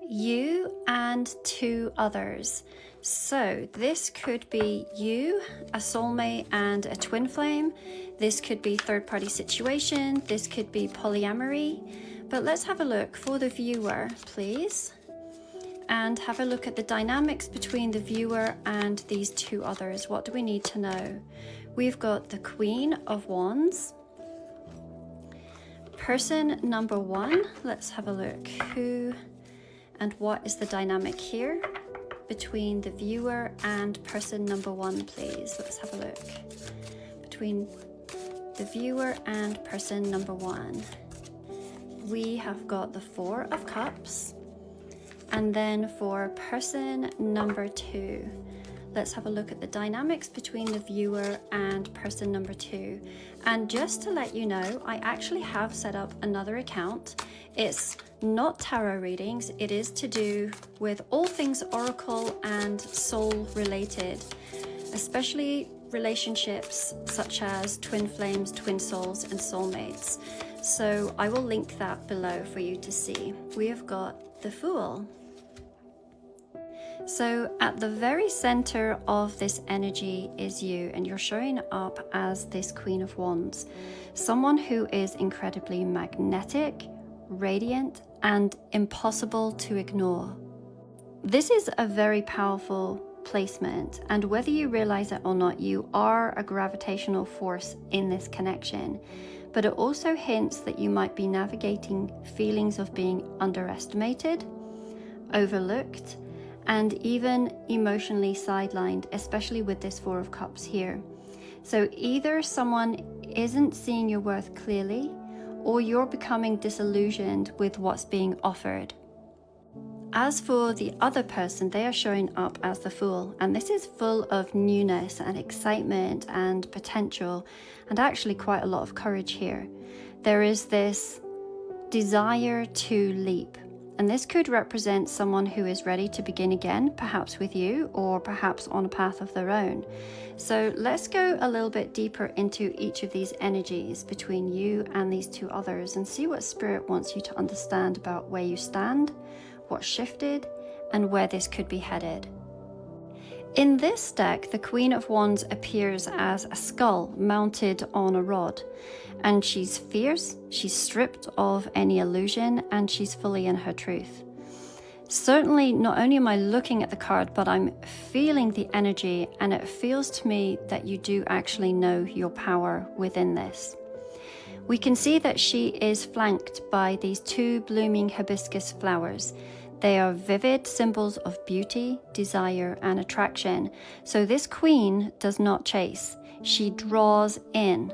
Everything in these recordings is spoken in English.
You and two others. So this could be you, a soulmate and a twin flame. This could be third-party situation. This could be polyamory. But let's have a look for the viewer, please. And have a look at the dynamics between the viewer and these two others. What do we need to know? We've got the Queen of Wands. Person number one, let's have a look. Who and what is the dynamic here between the viewer and person number one, please? Let's have a look. Between the viewer and person number one, we have got the Four of Cups. And then for person number two, let's have a look at the dynamics between the viewer and person number two. And just to let you know, I actually have set up another account. It's not tarot readings. It is to do with all things oracle and soul related, especially relationships such as twin flames, twin souls, and soulmates. So I will link that below for you to see. We have got the Fool. So at the very center of this energy is you, and you're showing up as this Queen of Wands, someone who is incredibly magnetic, radiant, and impossible to ignore. This is a very powerful placement, and whether you realize it or not, you are a gravitational force in this connection. But it also hints that you might be navigating feelings of being underestimated, overlooked, and even emotionally sidelined, especially with this Four of Cups here. So either someone isn't seeing your worth clearly, or you're becoming disillusioned with what's being offered. As for the other person, they are showing up as the Fool, and this is full of newness and excitement and potential, and actually quite a lot of courage here. There is this desire to leap. And this could represent someone who is ready to begin again, perhaps with you, or perhaps on a path of their own. So let's go a little bit deeper into each of these energies between you and these two others and see what Spirit wants you to understand about where you stand, what shifted, and where this could be headed. In this deck, the Queen of Wands appears as a skull mounted on a rod. And she's fierce, she's stripped of any illusion, and she's fully in her truth. Certainly, not only am I looking at the card, but I'm feeling the energy, and it feels to me that you do actually know your power within this. We can see that she is flanked by these two blooming hibiscus flowers. They are vivid symbols of beauty, desire, and attraction. So this queen does not chase, she draws in.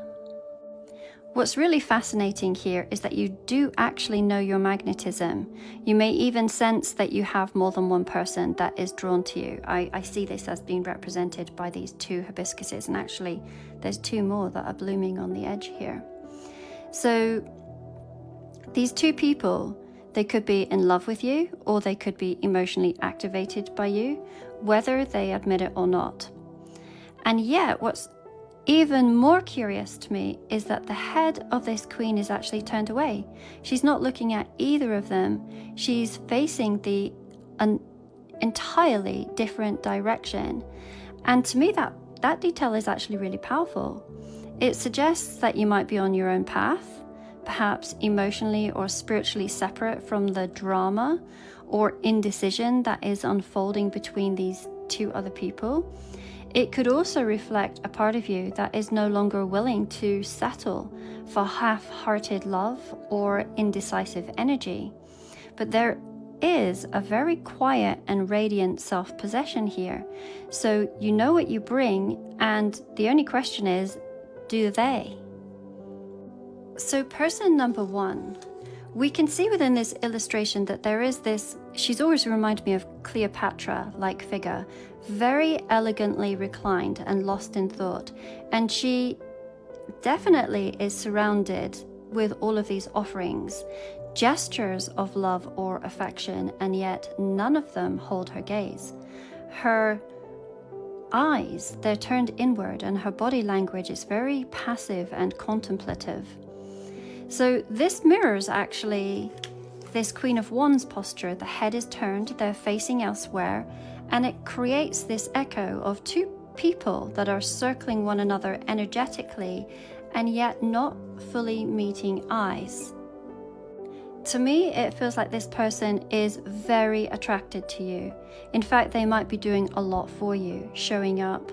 What's really fascinating here is that you do actually know your magnetism. You may even sense that you have more than one person that is drawn to you. I see this as being represented by these two hibiscuses, and actually there's two more that are blooming on the edge here. So these two people, they could be in love with you, or they could be emotionally activated by you, whether they admit it or not. And yet, what's even more curious to me is that the head of this queen is actually turned away. She's not looking at either of them. She's facing an entirely different direction. And to me, that detail is actually really powerful. It suggests that you might be on your own path, perhaps emotionally or spiritually separate from the drama or indecision that is unfolding between these two other people. It could also reflect a part of you that is no longer willing to settle for half-hearted love or indecisive energy. But there is a very quiet and radiant self-possession here. So you know what you bring, and the only question is, do they? So person number one, we can see within this illustration that there is this, she's always reminded me of Cleopatra-like figure, very elegantly reclined and lost in thought. And she definitely is surrounded with all of these offerings, gestures of love or affection, and yet none of them hold her gaze. Her eyes, they're turned inward, and her body language is very passive and contemplative. So this mirrors actually this Queen of Wands posture, the head is turned, they're facing elsewhere, and it creates this echo of two people that are circling one another energetically and yet not fully meeting eyes. To me, it feels like this person is very attracted to you. In fact, they might be doing a lot for you, showing up,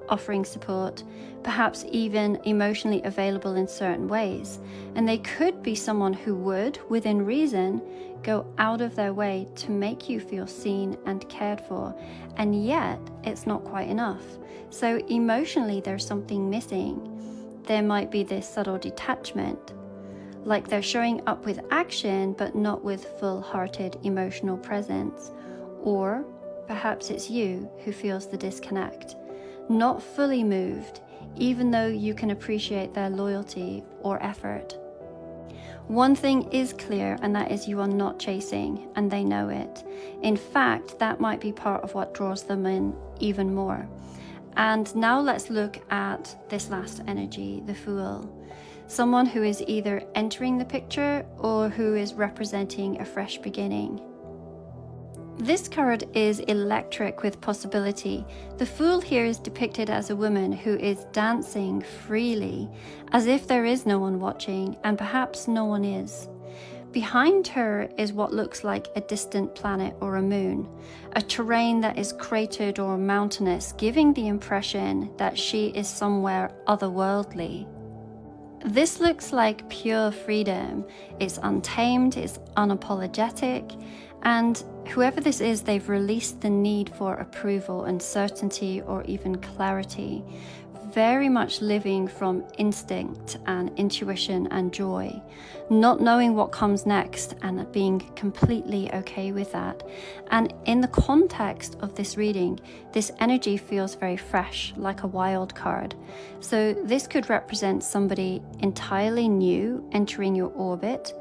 offering support, perhaps even emotionally available in certain ways. And they could be someone who would, within reason, go out of their way to make you feel seen and cared for. And yet, it's not quite enough. So emotionally, there's something missing. There might be this subtle detachment, like they're showing up with action, but not with full-hearted emotional presence. Or perhaps it's you who feels the disconnect, not fully moved, even though you can appreciate their loyalty or effort. One thing is clear, and that is you are not chasing, and they know it. In fact, that might be part of what draws them in even more. And now let's look at this last energy, the Fool. Someone who is either entering the picture or who is representing a fresh beginning. This card is electric with possibility. The Fool here is depicted as a woman who is dancing freely, as if there is no one watching, and perhaps no one is. Behind her is what looks like a distant planet or a moon, a terrain that is cratered or mountainous, giving the impression that she is somewhere otherworldly. This looks like pure freedom. It's untamed, it's unapologetic, and whoever this is, they've released the need for approval and certainty or even clarity, very much living from instinct and intuition and joy, not knowing what comes next and being completely okay with that. And in the context of this reading, this energy feels very fresh, like a wild card. So this could represent somebody entirely new entering your orbit,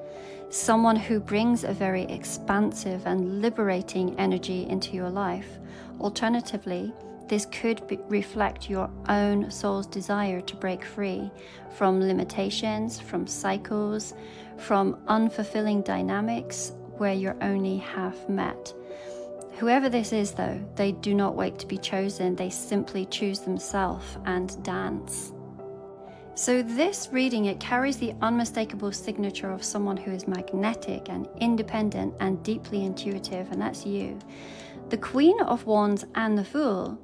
someone who brings a very expansive and liberating energy into your life. Alternatively, this could reflect your own soul's desire to break free from limitations, from cycles, from unfulfilling dynamics where you're only half met. Whoever this is, though, they do not wait to be chosen. They simply choose themselves and dance. So this reading, it carries the unmistakable signature of someone who is magnetic and independent and deeply intuitive, and that's you. The Queen of Wands and the Fool,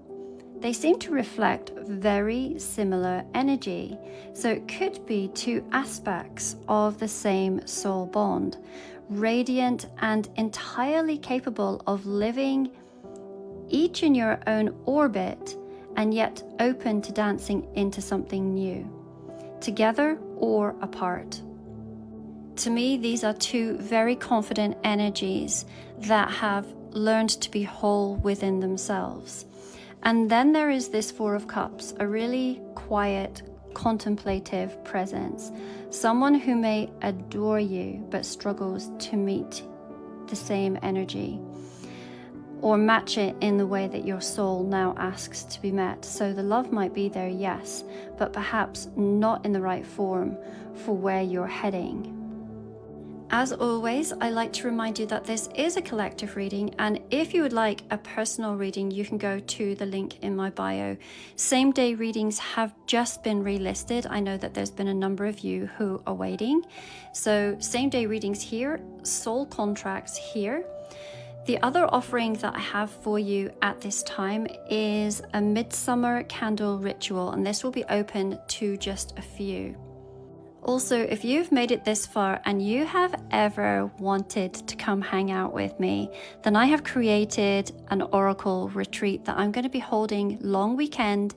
they seem to reflect very similar energy. So it could be two aspects of the same soul bond, radiant and entirely capable of living each in your own orbit, and yet open to dancing into something new, together or apart. To me, these are two very confident energies that have learned to be whole within themselves. And then there is this Four of Cups, a really quiet, contemplative presence. Someone who may adore you but struggles to meet the same energy or match it in the way that your soul now asks to be met. So the love might be there, yes, but perhaps not in the right form for where you're heading. As always, I like to remind you that this is a collective reading, and if you would like a personal reading, you can go to the link in my bio. Same-day readings have just been relisted. I know that there's been a number of you who are waiting. So same-day readings here, soul contracts here. The other offering that I have for you at this time is a midsummer candle ritual, and this will be open to just a few. Also, if you've made it this far and you have ever wanted to come hang out with me, then I have created an Oracle retreat that I'm going to be holding long weekend